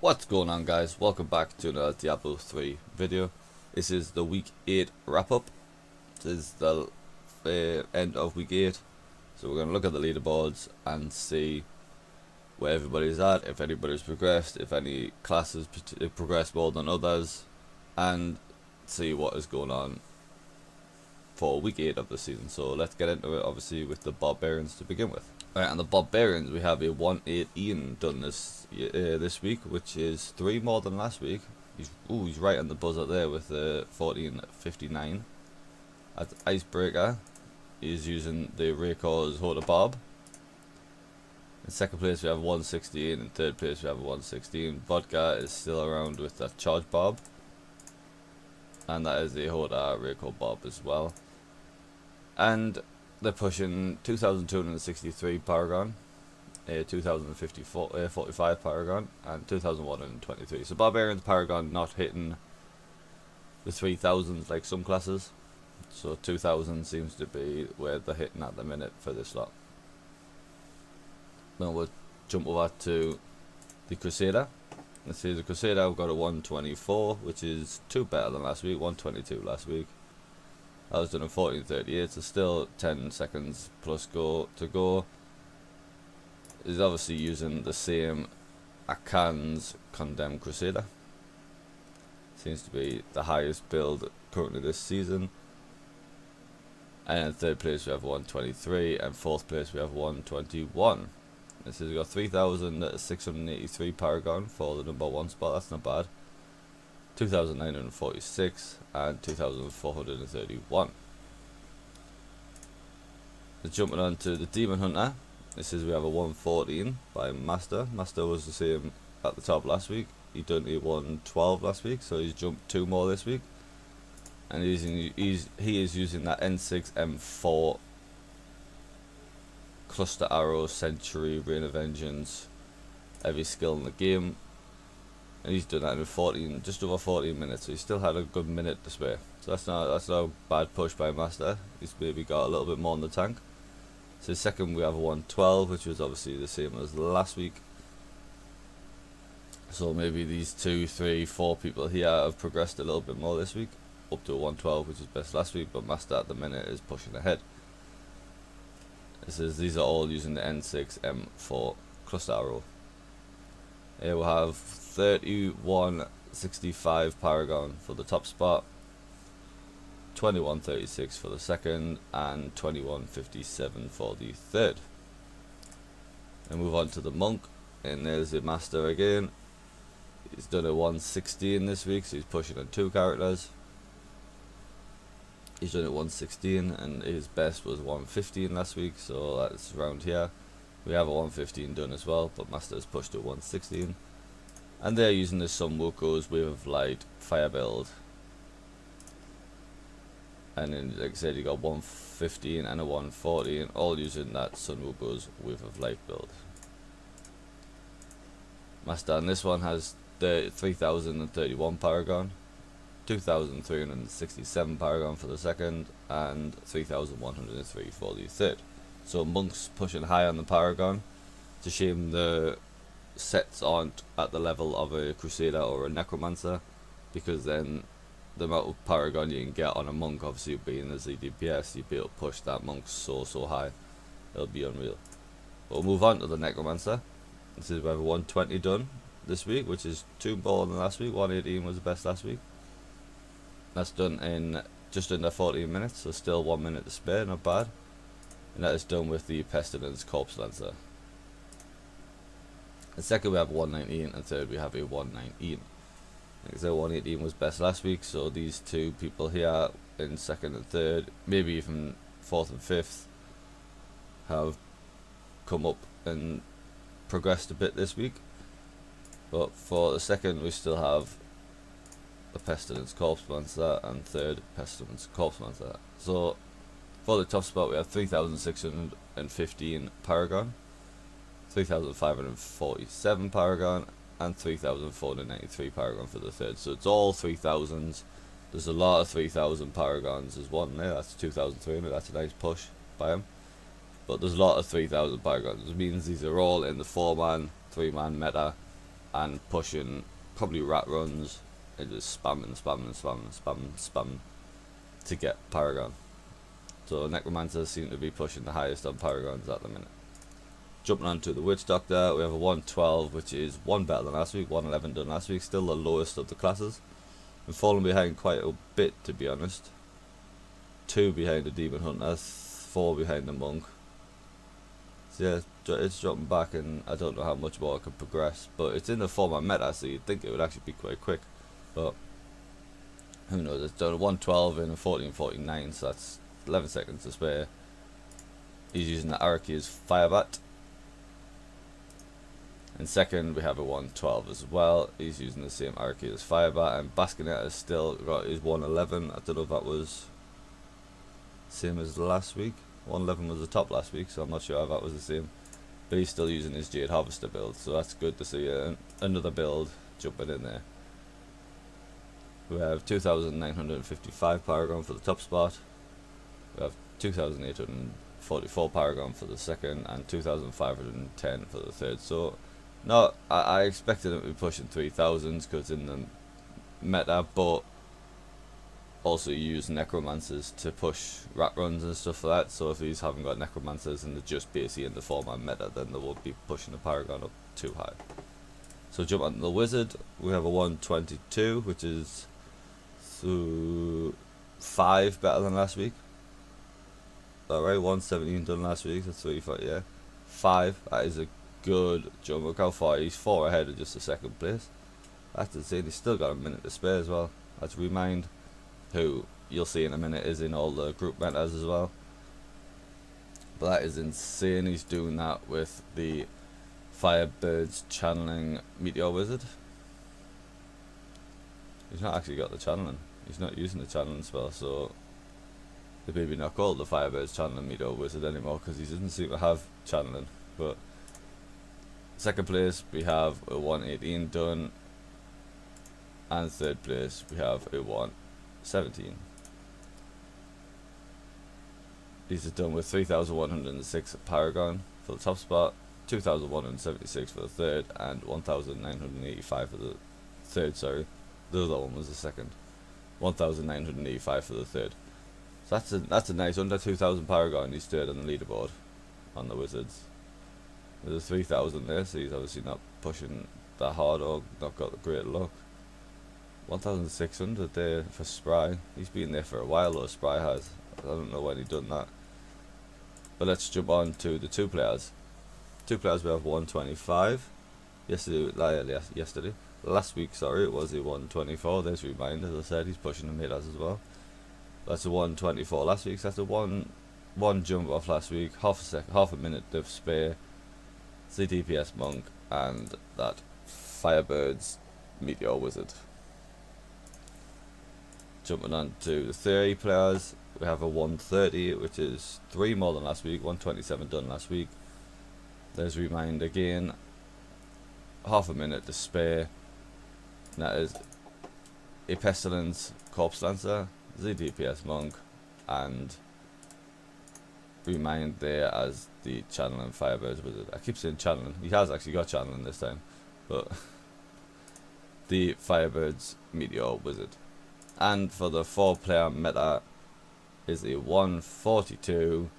What's going on, guys? Welcome back to another Diablo 3 video. This is the week 8 wrap up. This is the end of week 8. So we're going to look at the leaderboards and see where everybody's at, if anybody's progressed, if any classes progressed more than others, and see what is going on for week 8 of the season. So let's get into it, obviously, with the Barbarians to begin with. Alright, and the Barbarians, we have a 118 done this week, which is 3 more than last week. He's right on the buzzer there with 1459. At Icebreaker, he's using the Raycor's Hoda Bob. In second place we have 116, in third place we have 116. Vodka is still around with that Charge Bob. And that is the Hoda Raycor Bob as well. And they're pushing 2,263 Paragon, 2,045 Paragon, and 2,123. So Barbarians Paragon not hitting the 3,000s like some classes. So 2,000 seems to be where they're hitting at the minute for this lot. Now we'll jump over to the Crusader. Let's see, the Crusader, I've got a 124, which is 2 better than last week, 122 last week. I was doing a 1438, so still 10 seconds plus to go. He's obviously using the same Akan's Condemned Crusader. Seems to be the highest build currently this season. And in third place we have 123, and fourth place we have 121. This has got 3,683 Paragon for the number 1 spot, that's not bad. 2,946 and 2,431. Jumping on to the Demon Hunter. This is we have a 114 by Master. Master was the same at the top last week. He done a 112 last week, so he's jumped 2 more this week. And he is using that N6 M4 Cluster Arrow, Century, Rain of Vengeance, every skill in the game. And he's done that in just over 14 minutes, so he still had a good minute to spare. So that's not a bad push by Master. He's maybe got a little bit more in the tank. So second we have a 112, which was obviously the same as last week. So maybe these 2, 3, 4 people here have progressed a little bit more this week, up to a 112, which is best last week, but Master at the minute is pushing ahead. These are all using the N6 M4 Cluster Arrow. Here we'll have 3165 Paragon for the top spot, 2136 for the second, and 2157 for the third. And move on to the Monk, and there's the Master again. He's done a 116 this week, so he's pushing on 2 characters. He's done it 116, and his best was 115 last week, so that's around here. We have a 115 done as well, but Master has pushed to 116. And they're using the Sun Wuko's Wave of Light Fire build. And then, like I said, you got 115 and a 114, all using that Sun Wuko's Wave of Light build. Master on this one has the 3,031 Paragon, 2,367 Paragon for the second, and 3,103 for the third. So Monk's pushing high on the Paragon. It's a shame the sets aren't at the level of a Crusader or a Necromancer, because then the amount of Paragon you can get on a Monk, obviously being as a DPS, you'd be able to push that Monk so high. It'll be unreal. But we'll move on to the Necromancer. This is we have a 120 done this week, which is 2 more than last week. 118 was the best last week. That's done in just under 14 minutes, so still 1 minute to spare, not bad. And that is done with the Pestilence Corpse Lancer. And second we have 119, and third we have a 119. Like I said, 118 was best last week, so these 2 people here in second and third, maybe even fourth and fifth, have come up and progressed a bit this week. But for the second we still have the Pestilence Corpse Lancer, and third Pestilence Corpse Lancer. So for the top spot we have 3,615 Paragon, 3,547 Paragon, and 3,493 Paragon for the third. So it's all 3,000s. There's a lot of 3,000 Paragons. There's one there, that's 2,300, that's a nice push by him. But there's a lot of 3,000 Paragons, which means these are all in the 4-man, 3-man meta. and pushing probably rat runs and just spamming to get Paragon. So Necromancer seem to be pushing the highest on Paragons at the minute. Jumping on to the Witch Doctor, we have a 112, which is one better than last week, 111 done last week, still the lowest of the classes. And falling behind quite a bit, to be honest. 2 behind the Demon Hunter, 4 behind the Monk. So yeah, it's dropping back, and I don't know how much more it can progress, but it's in the format meta, so you'd think it would actually be quite quick. But who knows, it's done a 112 in a 1449, so that's 11 seconds to spare. He's using the Araki's Firebat. And second, we have a 112 as well. He's using the same Araki as Firebat, and Baskinet has still got his 111. I don't know if that was same as last week. 111 was the top last week, so I'm not sure if that was the same. But he's still using his Jade Harvester build, so that's good to see another build jumping in there. We have 2,955 Paragon for the top spot. We have 2,844 Paragon for the second, and 2,510 for the third. So no, I expected him to be pushing 3,000s because in the meta, but also use Necromancers to push rat runs and stuff like that. So if these haven't got Necromancers and they're just basically in the format meta, then they won't be pushing the Paragon up too high. So jump on the Wizard, we have a 122, which is 5 better than last week. Alright, 117 done last week, that's 35, yeah. 5, that is a good jump. Look how far, he's 4 ahead of just the second place. That's insane, he's still got a minute to spare as well. That's Remind, who you'll see in a minute is in all the group metas as well. But that is insane, he's doing that with the Firebird's channeling Meteor Wizard. He's not actually got the channeling, he's not using the channeling spell, so they maybe not called the Firebird's channeling Meteor Wizard anymore because he doesn't seem to have channeling. But second place we have a 118 done, and third place we have a 117. These are done with 3,106 Paragon for the top spot, 2,176 for the third, and 1,985 for the third, sorry. The other one was the second. 1,985 for the third. So that's a nice under 2,000 Paragon he's third on the leaderboard on the Wizards. There's a 3,000 there, so he's obviously not pushing that hard or not got the great luck. 1,600 there for Spry. He's been there for a while though, Spry has. I don't know when he done that. But let's jump on to the two players. Two players we have 125. Last week, sorry, it was a 124. There's Remind, as I said, he's pushing the midas as well. That's a 124 last week, so that's a one jump off last week, half a minute of spare, CDPS Monk, and that Firebird's Meteor Wizard. Jumping on to the 30 players, we have a 130, which is 3 more than last week, 127 done last week. There's Remind again, half a minute to spare, and that is a Pestilence Corpse Lancer, ZDPS Monk, and Remind there as the Channeling Firebird's Wizard. I keep saying Channeling, he has actually got Channeling this time, but the Firebird's Meteor Wizard. And for the 4-player meta is a 142,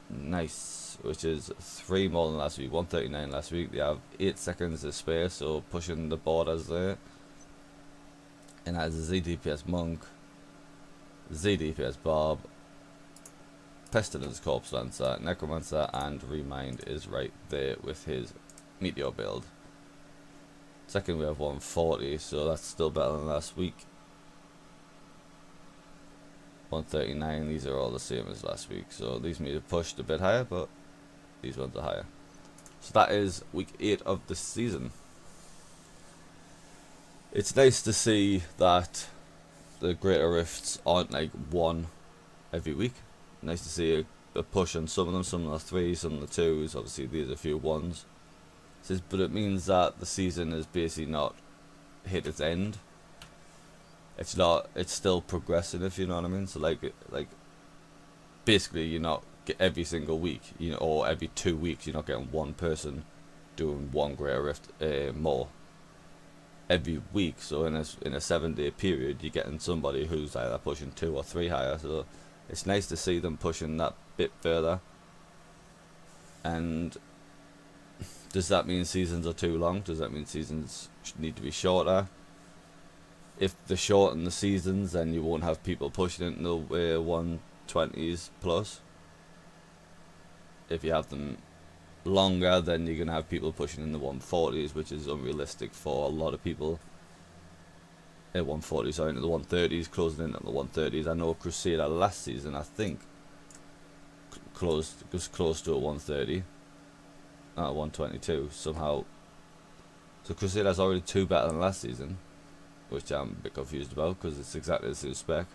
nice, which is 3 more than last week, 139 last week. They have 8 seconds to spare, so pushing the borders there. And that is a ZDPS Monk, ZDPS Barb, Pestilence Corpse Lancer, Necromancer, and Remind is right there with his Meteor build. Second we have 140, so that's still better than last week. 139, these are all the same as last week, so these may have pushed a bit higher, but these ones are higher. So that is week 8 of the season. It's nice to see that the greater rifts aren't like one every week. Nice to see a push on some of them, some are 3s, some are 2s, obviously these are a few 1s. But it means that the season is basically not hit its end. It's still progressing, if you know what I mean. So like basically you're not every single week, or every 2 weeks you're not getting one person doing one greater rift more. every week. So in a 7-day period, you're getting somebody who's either pushing 2 or 3 higher. So it's nice to see them pushing that bit further. And does that mean seasons are too long? Does that mean seasons need to be shorter? If they shorten the seasons, then you won't have people pushing into the 120s plus. If you have them longer, then you're going to have people pushing in the 140s, which is unrealistic for a lot of people. 140s, sorry, into the 130s, closing in on the 130s. I know Crusader last season, I think, was close to a 130, 122 somehow. So Crusader's already 2 better than last season, which I'm a bit confused about because it's exactly the same spec.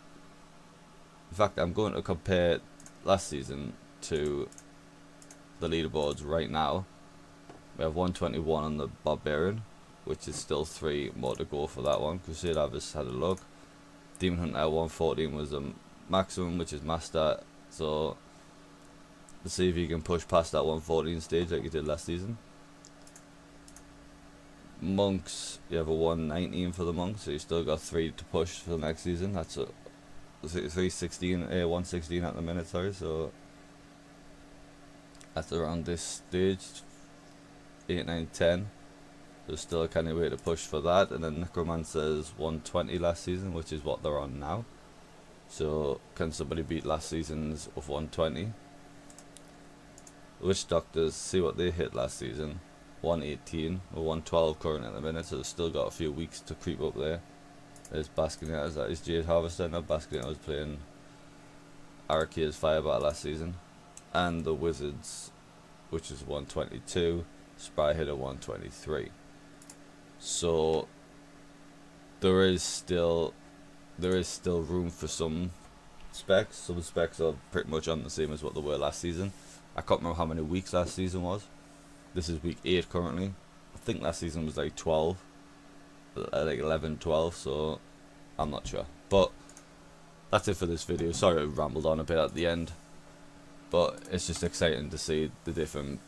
In fact, I'm going to compare last season to the leaderboards right now. We have 121 on the Barbarian, which is still 3 more to go for that one. Crusader, I've just had a look. Demon Hunter 114 was the maximum, which is master. So let's see if you can push past that 114 stage like you did last season. Monks, you have a 119 for the monks, so you still got 3 to push for the next season. That's a 116 at the minute, sorry. So that's around this stage, 8, 9, 10. There's still a kind of way to push for that. And then Necromancer is 120 last season, which is what they're on now. So can somebody beat last season's of 120? Witch Doctors, see what they hit last season. 118 or 112 current at the minute, so they've still got a few weeks to creep up there. There's Baskinettas, that is Jade Harvester. Now Baskinetta was playing Arakia's Firebat last season. And the Wizards, which is 122, Spy hit a 123. So there is still room for some specs. Some specs are pretty much on the same as what they were last season. I can't remember how many weeks last season was. This is week 8 currently. I think last season was like 12, like 11, 12, so I'm not sure. But that's it for this video. Sorry I rambled on a bit at the end, but it's just exciting to see the different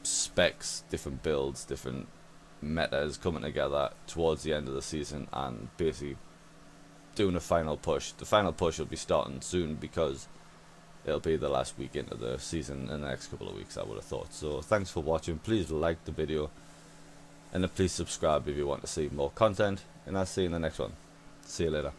specs, different builds, different metas coming together towards the end of the season and basically doing a final push. The final push will be starting soon because it'll be the last week into the season in the next couple of weeks, I would have thought. So thanks for watching. Please like the video and then please subscribe if you want to see more content, and I'll see you in the next one. See you later.